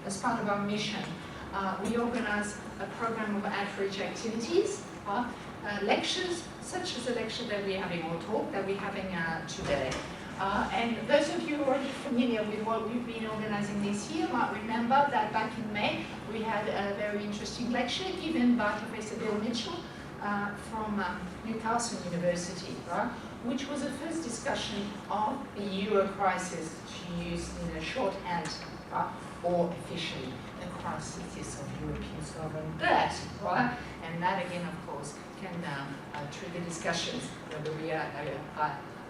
as part of our mission, we organize a program of outreach activities, lectures, such as the lecture that we're having, or talk that we're having today. And those of you who are already familiar with what we've been organizing this year might remember that back in May, we had a very interesting lecture given by Professor Bill Mitchell from Newcastle University, which was a first discussion of the euro crisis, to use in a shorthand, or officially the crisis of European sovereign debt, right? And that again, of course, can trigger discussions whether we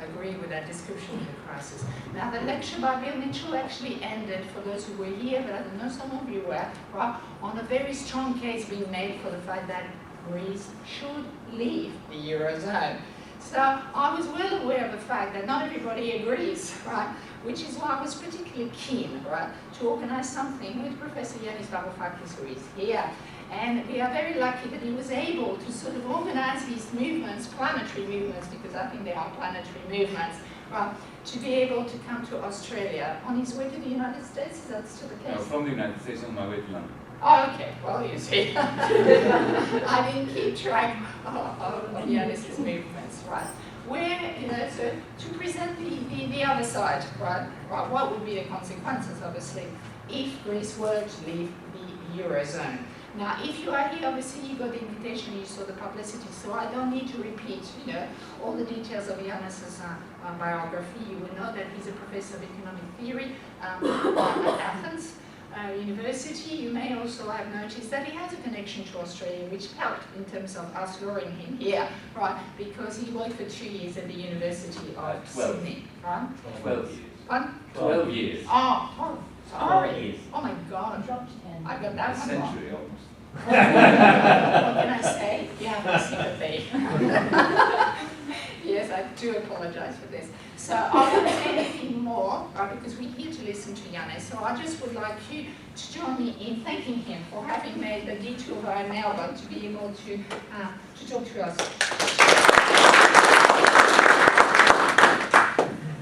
agree with that description of the crisis. Now, the lecture by Bill Mitchell actually ended, for those who were here, but I don't know some of you were, right, on a very strong case being made for the fact that Greece should leave the Eurozone. So I was well aware of the fact that not everybody agrees, right? Which is why I was particularly keen, right, to organize something with Professor Yanis Varoufakis, who is here. And we are very lucky that he was able to sort of organize these movements, planetary movements, because I think they are planetary movements, right, to be able to come to Australia on his way to the United States. Is that still the case? No, from the United States on my way to London. Oh, okay. Well, you see, I didn't keep track of Yanis's movements, right? Where, you know, to present the other side, right? What would be the consequences, obviously, if Greece were to leave the Eurozone? Now, if you are here, obviously you got the invitation, you saw the publicity, so I don't need to repeat, you know, all the details of Yanis's biography. You will know that he's a professor of economic theory at Athens University. You may also have noticed that he has a connection to Australia, which helped in terms of us luring him here, right? Because he worked for 2 years at the University of Sydney, right? 12 years. Pardon? 12 years. Oh, sorry. Years. Oh my God. I got that A one century wrong. almost. What can I say? You have my sympathy. Yes, I do apologize for this. So I won't say anything more, because we're here to listen to Yanis. So I just would like you to join me in thanking him for having made the detour via Melbourne to be able to talk to us.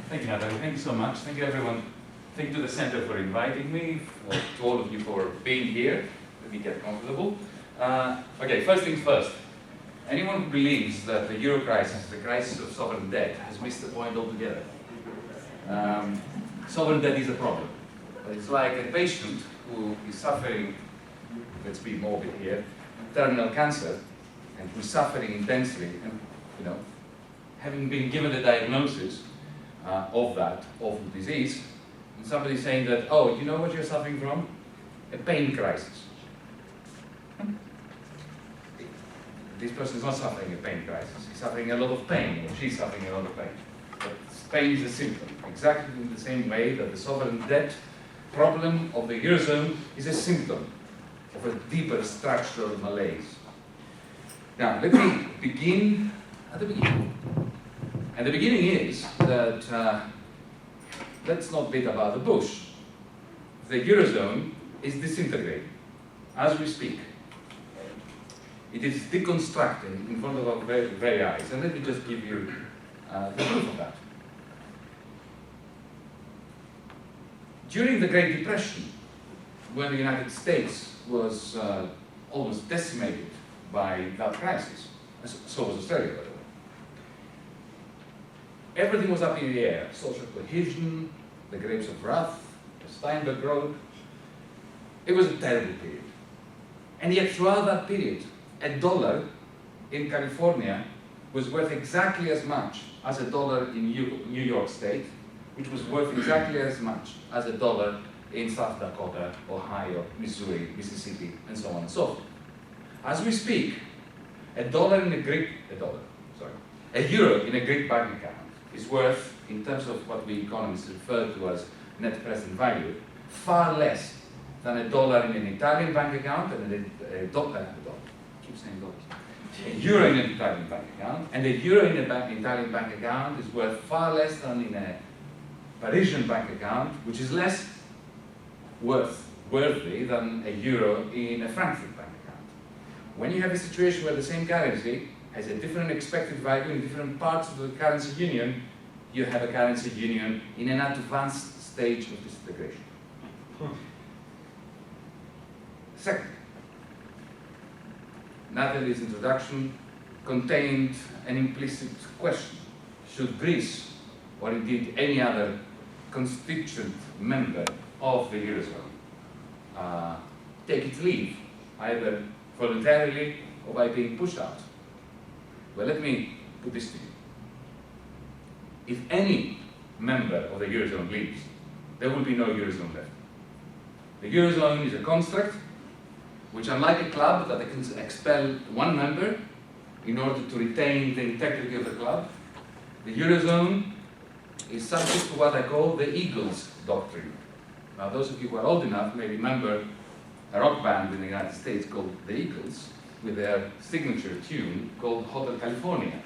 Thank you, Natalie. Thank you so much. Thank you, everyone. Thank you to the Centre for inviting me, to all of you for being here. Let me get comfortable. Okay, first things first. Anyone who believes that the euro crisis, the crisis of sovereign debt, has missed the point altogether. Sovereign debt is a problem. It's like a patient who is suffering, let's be morbid here, terminal cancer, and who's suffering intensely, and you know, having been given the diagnosis of that awful disease, and somebody saying that, oh, you know what you're suffering from? A pain crisis. This person is not suffering a pain crisis. He's suffering a lot of pain, or she's suffering a lot of pain. But pain is a symptom, exactly in the same way that the sovereign debt problem of the Eurozone is a symptom of a deeper structural malaise. Now, let me begin at the beginning. And the beginning is that, let's not beat about the bush. The Eurozone is disintegrating as we speak. It is deconstructing in front of our very eyes. And let me just give you the proof of that. During the Great Depression, when the United States was almost decimated by that crisis, so was Australia, by the way, everything was up in the air. Social cohesion, the grapes of wrath, the Steinbeck Road. It was a terrible period. And yet throughout that period, $1 in California was worth exactly as much as $1 in New York State, which was worth exactly as much as $1 in South Dakota, Ohio, Missouri, Mississippi, and so on and so forth. As we speak, a euro in a Greek bank account is worth, in terms of what we economists refer to as net present value, far less than $1 in an Italian bank account and a euro in an Italian bank account, and a euro in an Italian bank account is worth far less than in a Parisian bank account, which is less worthy than a euro in a Frankfurt bank account. When you have a situation where the same currency has a different expected value in different parts of the currency union, you have a currency union in an advanced stage of disintegration. Second, Natalie's introduction contained an implicit question. Should Greece, or indeed any other constituent member of the Eurozone, take its leave, either voluntarily or by being pushed out? Well, let me put this to you. If any member of the Eurozone leaves, there will be no Eurozone left. The Eurozone is a construct which, unlike a club that can expel one member in order to retain the integrity of the club, the Eurozone is subject to what I call the Eagles doctrine. Now, those of you who are old enough may remember a rock band in the United States called the Eagles, with their signature tune called Hotel California.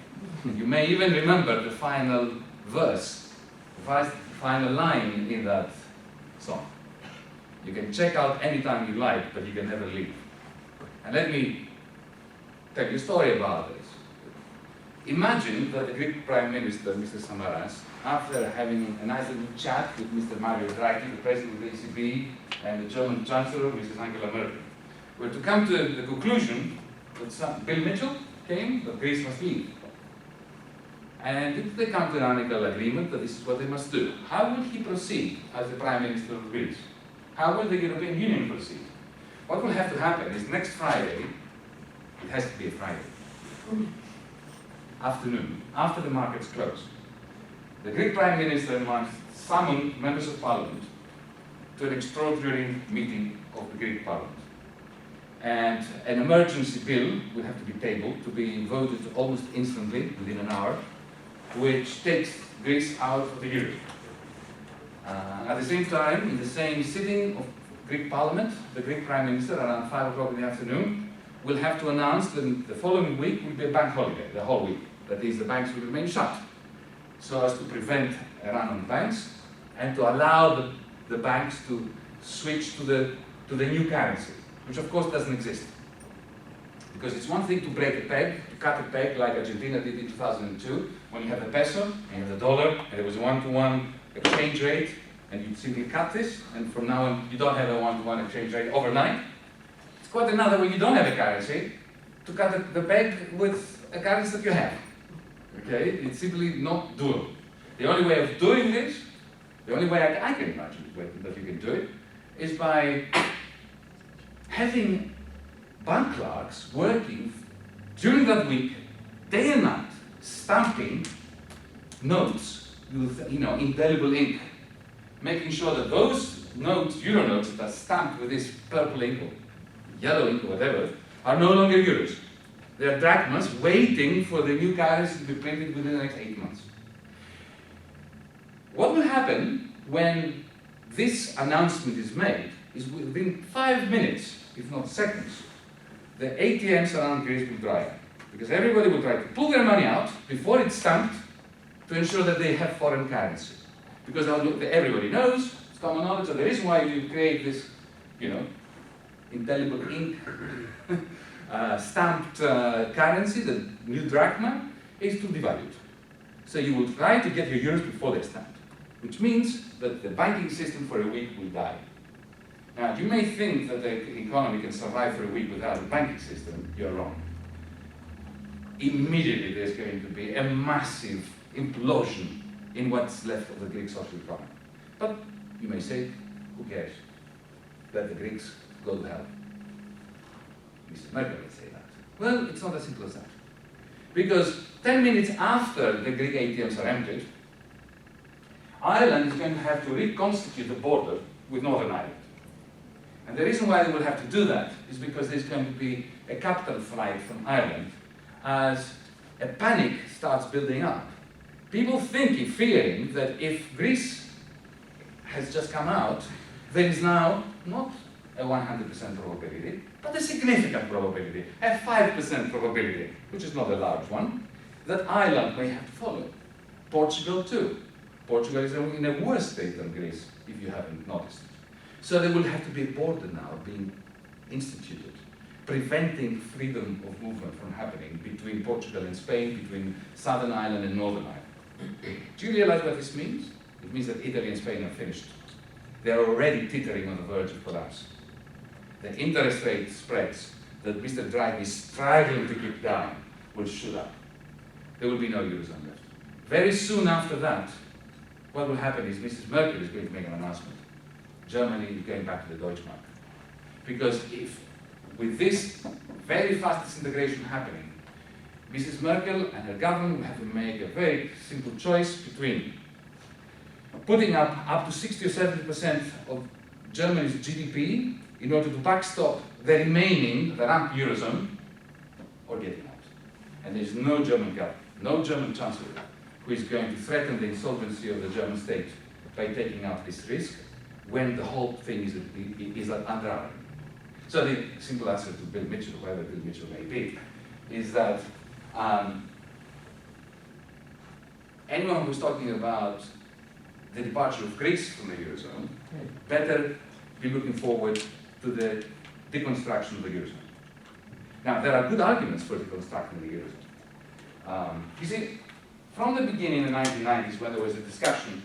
You may even remember the final verse, the final line in that song. You can check out anytime you like, but you can never leave. And let me tell you a story about this. Imagine that the Greek Prime Minister, Mr. Samaras, after having a nice little chat with Mr. Mario Draghi, the President of the ECB, and the German Chancellor, Mrs. Angela Merkel, were to come to the conclusion that Bill Mitchell came, that Greece must leave. And if they come to an amicable agreement that this is what they must do, how will he proceed as the Prime Minister of Greece? How will the European Union proceed? What will have to happen is next Friday, it has to be a Friday, afternoon, after the markets close, the Greek Prime Minister must summon members of Parliament to an extraordinary meeting of the Greek Parliament. And an emergency bill will have to be tabled to be voted almost instantly, within an hour, which takes Greece out of the euro. At the same time, in the same sitting of Greek Parliament, the Greek Prime Minister, around 5 o'clock in the afternoon, will have to announce that the following week will be a bank holiday, the whole week. That is, the banks will remain shut, so as to prevent a run on banks and to allow the banks to switch to the new currency, which of course doesn't exist. Because it's one thing to break a peg, to cut a peg like Argentina did in 2002, when you have the peso and you have the dollar, and there was a one-to-one exchange rate, and you simply cut this, and from now on you don't have a one-to-one exchange rate overnight. It's quite another when you don't have a currency, to cut the peg with a currency that you have. Okay? It's simply not doable. The only way of doing this, the only way I can imagine that you can do it, is by having bank clerks working during that week, day and night, stamping notes with indelible ink, making sure that those notes, euro notes that are stamped with this purple ink or yellow ink or whatever, are no longer euros. They are drachmas waiting for the new currency to be printed within the next 8 months. What will happen when this announcement is made is within 5 minutes, if not seconds, the ATMs around Greece will dry up. Because everybody will try to pull their money out before it's stamped to ensure that they have foreign currency. Because everybody knows, it's common knowledge, that the reason why you create this, indelible ink stamped currency, the new drachma, is to devalue it. So you will try to get your euros before they're stamped, which means that the banking system for a week will die. Now, you may think that the economy can survive for a week without a banking system. You're wrong. Immediately there's going to be a massive implosion in what's left of the Greek social economy. But you may say, who cares? Let the Greeks go to hell. Mr. Merkel may say that. Well, it's not as simple as that. Because 10 minutes after the Greek ATMs are emptied, Ireland is going to have to reconstitute the border with Northern Ireland. And the reason why they will have to do that is because there's going to be a capital flight from Ireland as a panic starts building up. People fearing that if Greece has just come out, there is now not a 100% probability, but a significant probability, a 5% probability, which is not a large one, that Ireland may have to follow. Portugal too. Portugal is in a worse state than Greece, if you haven't noticed. So there will have to be a border now being instituted, preventing freedom of movement from happening between Portugal and Spain, between Southern Ireland and Northern Ireland. Do you realize what this means? It means that Italy and Spain are finished. They are already teetering on the verge of collapse. the interest rate spreads that Mr. Draghi is struggling to keep down will shoot up. There will be no Eurozone left. Very soon after that, what will happen is Mrs. Merkel is going to make an announcement. Germany is going back to the Deutschmark. Because if, with this very fast disintegration happening, Mrs. Merkel and her government will have to make a very simple choice between putting up to 60 or 70% of Germany's GDP in order to backstop the remaining, the ramp Eurozone, or getting out. And there is no German government, no German chancellor who is going to threaten the insolvency of the German state by taking out this risk when the whole thing is unraveling. So the simple answer to Bill Mitchell, whoever Bill Mitchell may be, is that anyone who's talking about the departure of Greece from the Eurozone better be looking forward to the deconstruction of the Eurozone. Now, there are good arguments for deconstructing the Eurozone. You see, from the beginning in the 1990s, when there was a discussion,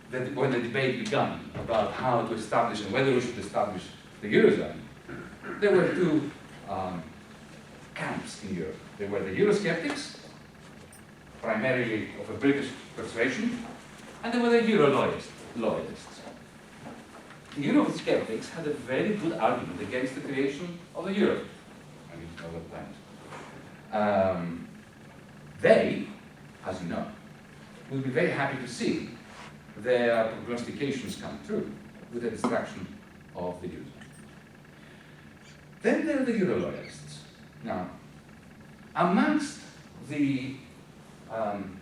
when the debate began about how to establish and whether we should establish the Eurozone, there were two camps in Europe. There were the Eurosceptics, primarily of a British persuasion, and there were the Euro-loyalists. The Eurosceptics had a very good argument against the creation of the Euro. I mean, over plans. They, as you know, will be very happy to see their prognostications come true with the destruction of the Euro. Then there are the Euro-loyalists. Now, amongst the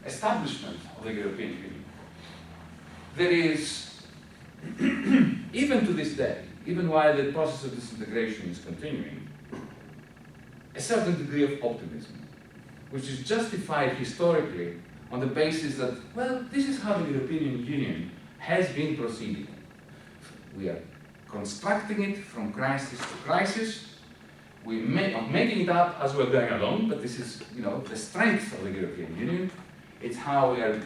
establishment of the European Union, there is, even to this day, even while the process of disintegration is continuing, a certain degree of optimism, which is justified historically on the basis that, well, this is how the European Union has been proceeding. We are constructing it from crisis to crisis. We are making it up as we're going along, but this is, the strength of the European Union. It's how we are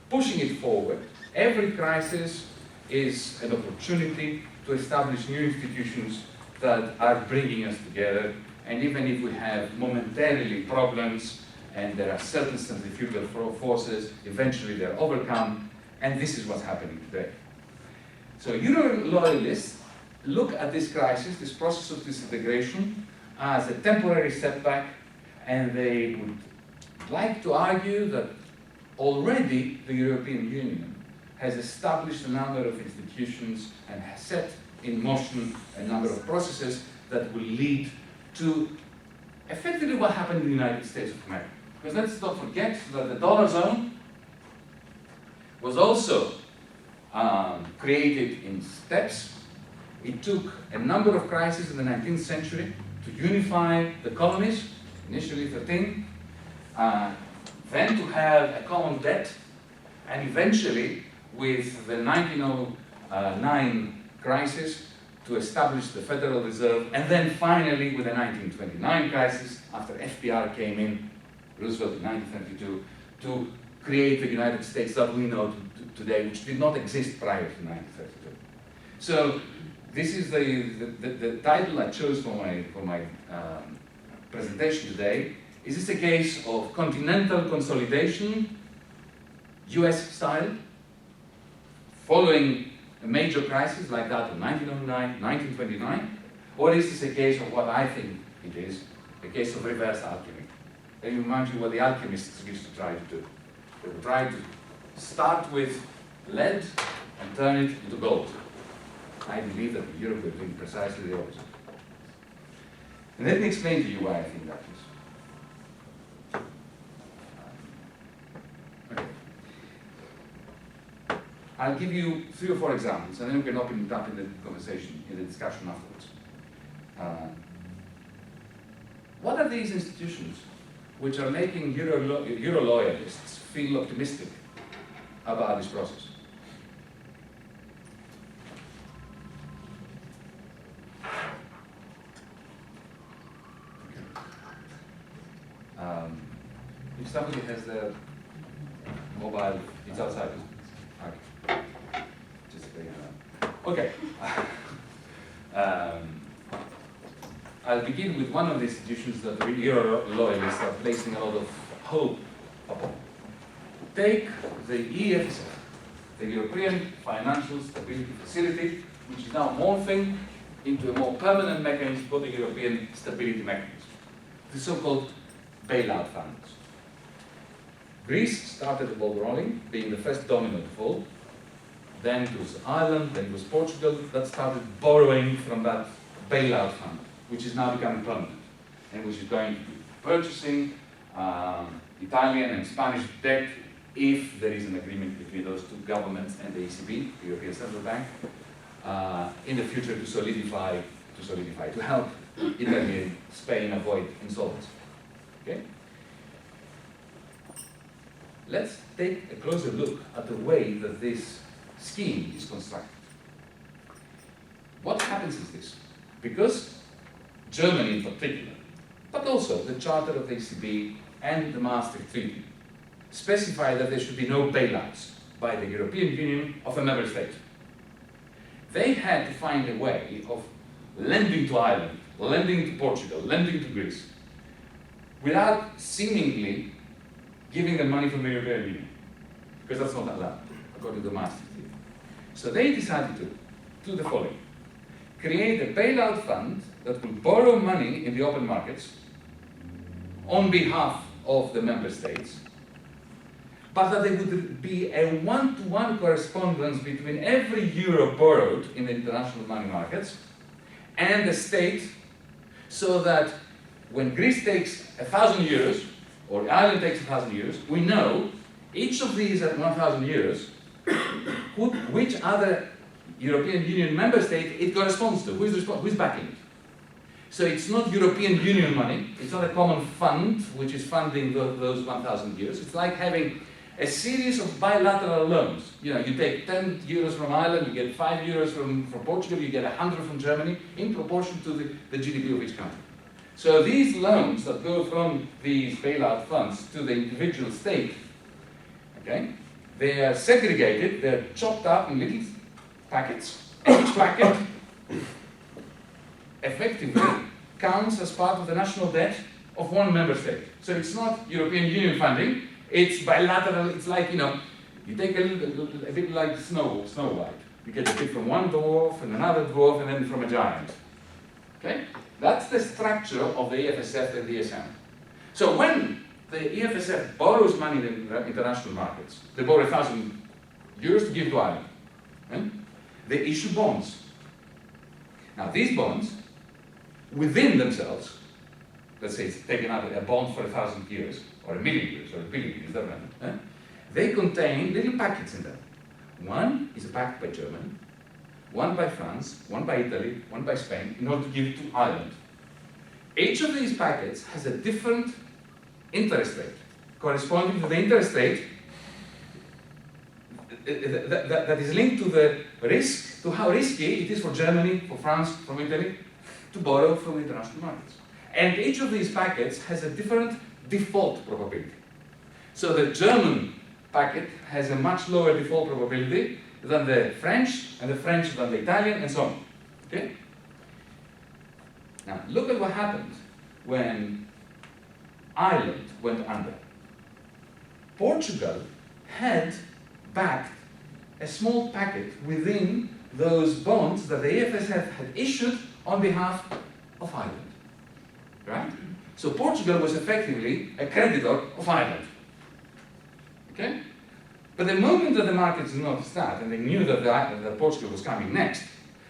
pushing it forward. Every crisis is an opportunity to establish new institutions that are bringing us together. And even if we have momentarily problems and there are certain centrifugal forces, eventually they're overcome. And this is what's happening today. So Euro-loyalists look at this crisis, this process of disintegration, as a temporary setback, and they would like to argue that already the European Union has established a number of institutions and has set in motion a number of processes that will lead to effectively what happened in the United States of America. Because let's not forget that the dollar zone was also created in steps. It took a number of crises in the 19th century to unify the colonies, initially 13, then to have a common debt, and eventually, with the 1909 crisis, to establish the Federal Reserve, and then finally, with the 1929 crisis, after FDR came in, Roosevelt in 1932, to create the United States that we know today, which did not exist prior to 1932. So, this is the title I chose for my presentation today. Is this a case of continental consolidation, US style, following a major crisis like that of 1909, 1929? Or is this a case of what I think it is, a case of reverse alchemy? Let me remind you what the alchemists used to try to do. They would try to start with lead and turn it into gold. I believe that in Europe we're doing precisely the opposite. And let me explain to you why I think that is. Okay. I'll give you 3 or 4 examples, and then we can open it up in the conversation, in the discussion afterwards. What are these institutions which are making Euro loyalists feel optimistic about this process? If somebody has their mobile, it's outside. Okay. Just so you know. Okay. I'll begin with one of the institutions that the Euro loyalists are placing a lot of hope upon. Take the EFSF, the European Financial Stability Facility, which is now morphing into a more permanent mechanism for the European Stability Mechanism, the so-called bailout funds. Greece started the ball rolling, being the first domino to fall. Then it was Ireland, then it was Portugal that started borrowing from that bailout fund, which is now becoming permanent, and which is going to be purchasing Italian and Spanish debt if there is an agreement between those two governments and the ECB, the European Central Bank, in the future to solidify, to help Italy and Spain avoid insolvency. Okay? Let's take a closer look at the way that this scheme is constructed. What happens is this: because Germany in particular, but also the Charter of the ECB and the Maastricht Treaty specify that there should be no bailouts by the European Union of a member state. They had to find a way of lending to Ireland, lending to Portugal, lending to Greece, without seemingly giving them money from the European Union, because that's not allowed, according to the Maastricht Treaty. So they decided to do the following: create a bailout fund that will borrow money in the open markets on behalf of the member states, but that there would be a one-to-one correspondence between every euro borrowed in the international money markets and the state, so that when Greece takes 1,000 euros, or Ireland takes 1,000 euros, we know each of these at 1,000 euros, which other European Union member state it corresponds to, who's backing it. So it's not European Union money, it's not a common fund which is funding those 1,000 euros. It's like having a series of bilateral loans. You know, you take 10 euros from Ireland, you get 5 euros from Portugal, you get 100 from Germany, in proportion to the GDP of each country. So these loans that go from these bailout funds to the individual state, okay, they are segregated, they're chopped up in little packets. Each packet effectively counts as part of the national debt of one member state. So it's not European Union funding, it's bilateral. It's like, you know, you take a bit like Snow White. You get a bit from one dwarf and another dwarf and then from a giant. Okay? That's the structure of the EFSF and the ESM. So when the EFSF borrows money in the international markets, they borrow 1,000 euros to give to Ireland. Right? They issue bonds. Now these bonds, within themselves, let's say it's taken out a bond for 1,000 euros, or 1,000,000 euros, or 1,000,000,000 euros, doesn't matter. They contain little packets in them. One is a packet by Germany, one by France, one by Italy, one by Spain, in order to give it to Ireland. Each of these packets has a different interest rate, corresponding to the interest rate that is linked to the risk, to how risky it is for Germany, for France, from Italy, to borrow from the international markets. And each of these packets has a different default probability. So the German packet has a much lower default probability than the French, and the French than the Italian, and so on. Okay? Now, look at what happened when Ireland went under. Portugal had backed a small packet within those bonds that the EFSF had issued on behalf of Ireland. Right? So Portugal was effectively a creditor of Ireland. Okay? But the moment that the markets noticed that, and they knew that Portugal was coming next,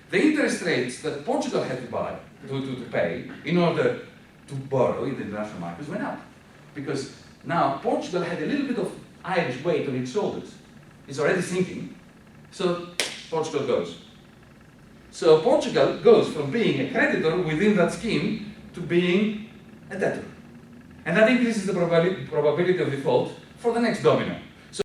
the interest rates that Portugal had to pay in order to borrow in the international markets went up. Because now Portugal had a little bit of Irish weight on its shoulders. It's already sinking, so Portugal goes. So Portugal goes from being a creditor within that scheme to being a debtor. And that increases the probability of default for the next domino.